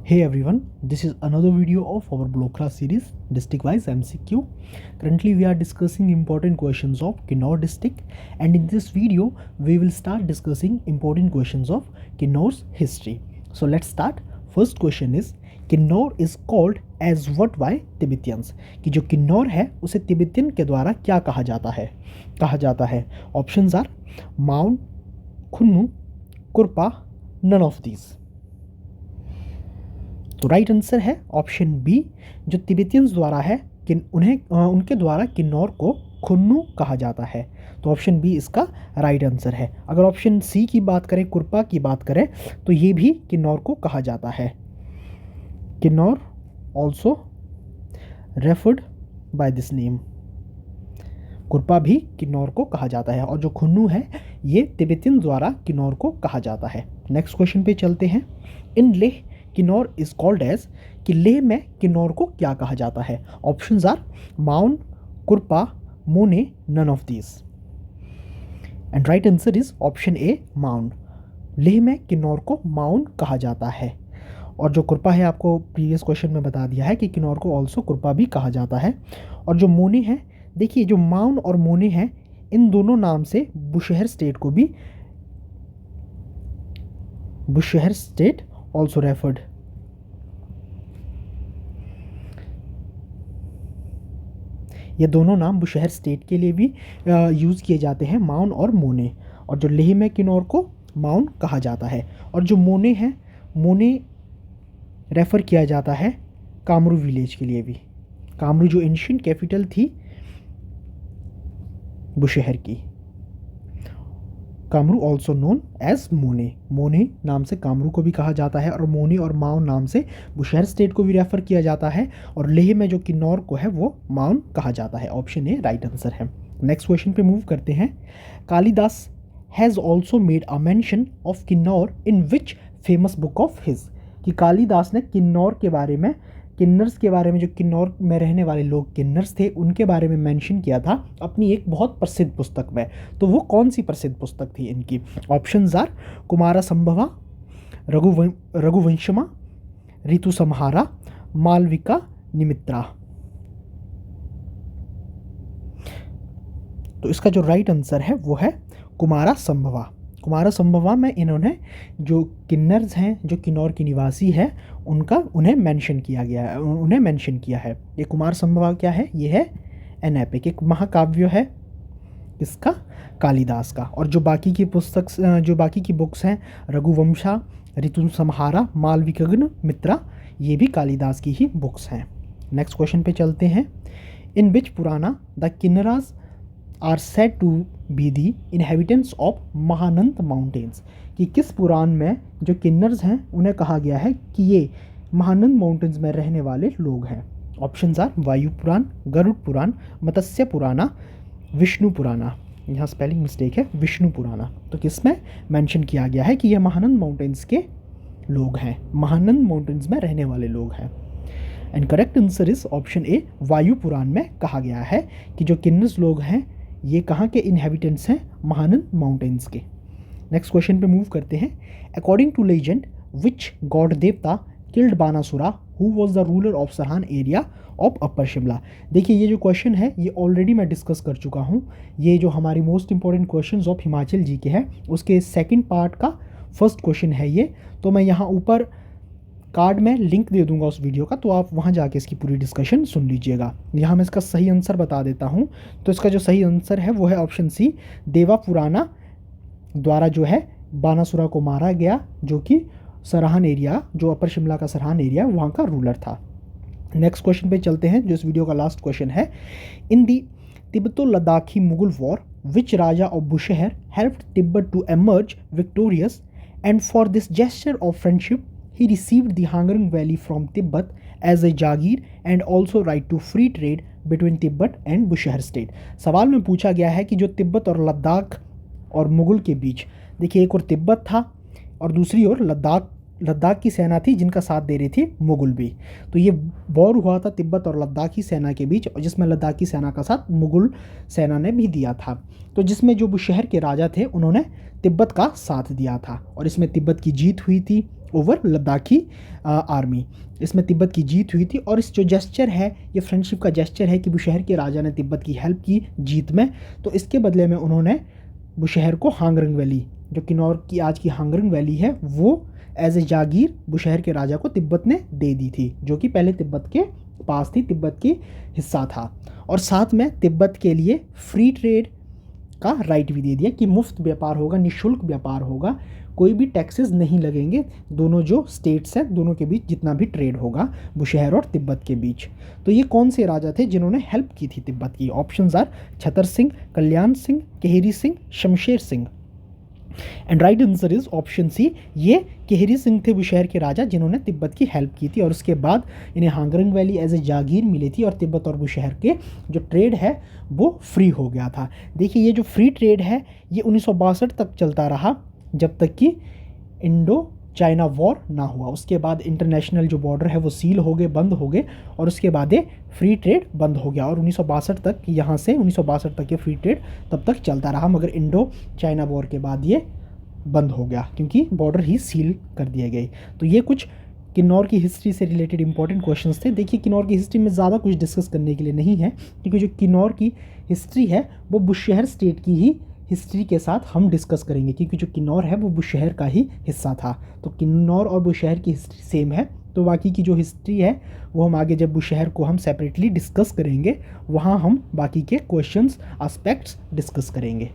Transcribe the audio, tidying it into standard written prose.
Hey everyone, this is another video of our block class series district wise MCQ. Currently we are discussing important questions of Kinnaur district, and in this video we will start discussing important questions of Kinnaur's history. So let's start. First question is Kinnaur is called as what by Tibetans? कि जो किन्नौर है उसे Tibetan के द्वारा क्या कहा जाता है options are Maon, Khunnu, Kurpa, none of these. तो राइट आंसर है ऑप्शन बी. जो तिब्बतियंस द्वारा है उनके द्वारा किन्नौर को खुन्नु कहा जाता है. तो ऑप्शन बी इसका राइट आंसर है. अगर ऑप्शन सी की बात करें, कुरपा की बात करें, तो ये भी किन्नौर को कहा जाता है. Kinnaur also referred by this name. Kurpa भी किन्नौर को कहा जाता है और जो खुन्नु है ये तिब्बतियन द्वारा किन्नौर को कहा जाता है. नेक्स्ट क्वेश्चन पे चलते हैं. In Leh Kinnaur is called as, कि लेह में किन्नौर को क्या कहा जाता है? Options are Maon, Kurpa, Mone, none of these. And right answer is option A Maon. Leh में किन्नौर को माउन कहा जाता है. और जो कुरपा है आपको प्रीवियस क्वेश्चन में बता दिया है कि किन्नौर को ऑल्सो कुरपा भी कहा जाता है. और जो मोने है, देखिए जो माउन और मोने हैं इन दोनों नाम से बुशहर स्टेट को भी बुशहर स्टेट ऑल्सो रेफर्ड. ये दोनों नाम बुशहर स्टेट के लिए भी यूज़ किए जाते हैं, माउन और मोने. और जो लेह में किन्नौर को माउन कहा जाता है. और जो मोने हैं, मोने रेफ़र किया जाता है कामरू विलेज के लिए भी. कामरू जो एंशिएंट कैपिटल थी बुशहर की. कामरू ऑल्सो नोन एज मोने. मोने नाम से कामरू को भी कहा जाता है और मोने और माउन नाम से बुशहर स्टेट को भी रेफ़र किया जाता है. और लेह में जो किन्नौर को है वो माउन कहा जाता है. ऑप्शन ए राइट आंसर है. नेक्स्ट क्वेश्चन पे मूव करते हैं. Kalidas has also made a mention of Kinnaur in which famous book of his? कि कालिदास ने किन्नौर के बारे में, किन्नर्स के बारे में, जो किन्नौर में रहने वाले लोग किन्नर्स थे उनके बारे में मेंशन किया था अपनी एक बहुत प्रसिद्ध पुस्तक में. तो वो कौन सी प्रसिद्ध पुस्तक थी इनकी? ऑप्शंस आर कुमारा संभवा, रघुवंशमा, ऋतु संहारा, मालविका निमित्रा. तो इसका जो राइट आंसर है वो है कुमारा संभवा. कुमारा संभवा में इन्होंने जो किन्नर्स हैं, जो किन्नौर की निवासी है, उन्हें मेंशन किया है. ये कुमार संभवा क्या है? ये है एन एपिक, एक महाकाव्य है इसका, कालिदास का. और जो बाकी की बुक्स हैं, रघुवंशा, ऋतु संहारा, मालविका मित्रा, ये भी कालिदास की ही बुक्स हैं. नेक्स्ट क्वेश्चन पे चलते हैं. In which Purana the Kinnaras are said to be the inhabitants of Mahanand mountains? कि किस पुराण में जो किन्नर्स हैं उन्हें कहा गया है कि ये महानंद माउंटेन्स में रहने वाले लोग हैं? ऑप्शंस आर वायु पुराण, गरुड़ पुराण, मत्स्य पुराना, विष्णु पुराना. यहाँ स्पेलिंग मिस्टेक है, विष्णु पुराना. तो किसमें मेंशन किया गया है कि ये महानंद माउंटेन्स के लोग हैं, महानंद माउंटेन्स में रहने वाले लोग हैं? And correct answer is option ए, वायु पुराण में कहा गया है कि जो किन्नर्स लोग हैं ये कहाँ के इनहेबिटेंट्स हैं? महानंद माउंटेन्स के. नेक्स्ट क्वेश्चन पे मूव करते हैं. According to legend which god devta killed Banasura who was the ruler of Sarahan area of upper Shimla? देखिए ये जो क्वेश्चन है ये ऑलरेडी मैं डिस्कस कर चुका हूँ. ये जो हमारी most important questions of Himachal ji के हैं उसके सेकंड पार्ट का फर्स्ट क्वेश्चन है ये. तो मैं यहाँ ऊपर कार्ड में लिंक दे दूंगा उस वीडियो का, तो आप वहाँ जाके इसकी पूरी डिस्कशन सुन लीजिएगा. यहाँ मैं इसका सही आंसर बता देता हूँ. तो इसका जो सही आंसर है वो है ऑप्शन सी, देवा पुराना द्वारा जो है बानासुरा को मारा गया, जो कि सरहान एरिया, जो अपर शिमला का सरहान एरिया, वहाँ का रूलर था. नेक्स्ट क्वेश्चन पे चलते हैं जो इस वीडियो का लास्ट क्वेश्चन है. In the Tibeto Ladakhi Mughal war which raja of Bushahr helped Tibet to emerge victorious, and for this gesture of friendship he received the Hangrang Valley from Tibet as a jagir and also right to free trade between Tibet and Bushahar state. सवाल में पूछा गया है कि जो तिब्बत और लद्दाख और मुगल के बीच, देखिए एक और तिब्बत था और दूसरी ओर लद्दाख की सेना थी जिनका साथ दे रही थी मुगल भी. तो ये वॉर हुआ था तिब्बत और लद्दाखी सेना के बीच, और जिसमें लद्दाखी सेना का साथ मुगल सेना ने भी दिया था. तो जिसमें जो बुशहर के राजा थे उन्होंने तिब्बत का साथ दिया था और इसमें तिब्बत की जीत हुई थी ओवर लद्दाखी आर्मी। इसमें तिब्बत की जीत हुई थी और इस जो जेस्चर है ये फ्रेंडशिप का जेस्चर है कि बुशहर के राजा ने तिब्बत की हेल्प की जीत में, तो इसके बदले में उन्होंने बुशहर को हांगरंग वैली, जो किन्नौर की आज की हांगरंग वैली है, वो एज ए जागीर बुशहर के राजा को तिब्बत ने दे दी थी, जो कि पहले तिब्बत के पास थी, तिब्बत की हिस्सा था। और साथ में तिब्बत के लिए फ्री ट्रेड का राइट भी दे दिया कि मुफ्त व्यापार होगा, निःशुल्क व्यापार होगा, कोई भी टैक्सेस नहीं लगेंगे दोनों जो स्टेट्स हैं दोनों के बीच जितना भी ट्रेड होगा बुशहर और तिब्बत के बीच। तो ये कौन से राजा थे जिन्होंने हेल्प की थी तिब्बत की? Options are Chhatar Singh, Kalyan Singh, Kehri Singh, Shamsher Singh. And right answer is option C, ये केहरी सिंह थे बुशहर के राजा जिन्होंने तिब्बत की हेल्प की थी और उसके बाद इन्हें हांगरंग वैली एज ए जागीर मिली थी और तिब्बत और बुशहर के जो ट्रेड है वो फ्री हो गया था। देखिए ये जो फ्री ट्रेड है ये 1962 तक चलता रहा, जब तक कि इंडो चाइना वॉर ना हुआ। उसके बाद इंटरनेशनल जो बॉर्डर है वो सील हो गए, बंद हो गए और उसके बाद ये फ्री ट्रेड बंद हो गया और 1962 तक, यहाँ से 1962 तक ये फ्री ट्रेड तब तक चलता रहा, मगर इंडो चाइना वॉर के बाद ये बंद हो गया क्योंकि बॉर्डर ही सील कर दिए गए। तो ये कुछ किन्नौर की हिस्ट्री से रिलेटेड इंपॉर्टेंट क्वेश्चंस थे। देखिए किन्नौर की हिस्ट्री में ज़्यादा कुछ डिस्कस करने के लिए नहीं है क्योंकि जो किन्नौर की हिस्ट्री है वो बुशहर स्टेट की ही हिस्ट्री के साथ हम डिस्कस करेंगे, क्योंकि जो किन्नौर है वो बुशहर का ही हिस्सा था। तो किन्नौर और बुशहर की हिस्ट्री सेम है, तो बाकी की जो हिस्ट्री है वो हम आगे जब बुशहर को हम सेपरेटली डिस्कस करेंगे वहाँ हम बाकी के क्वेश्चंस एस्पेक्ट्स डिस्कस करेंगे।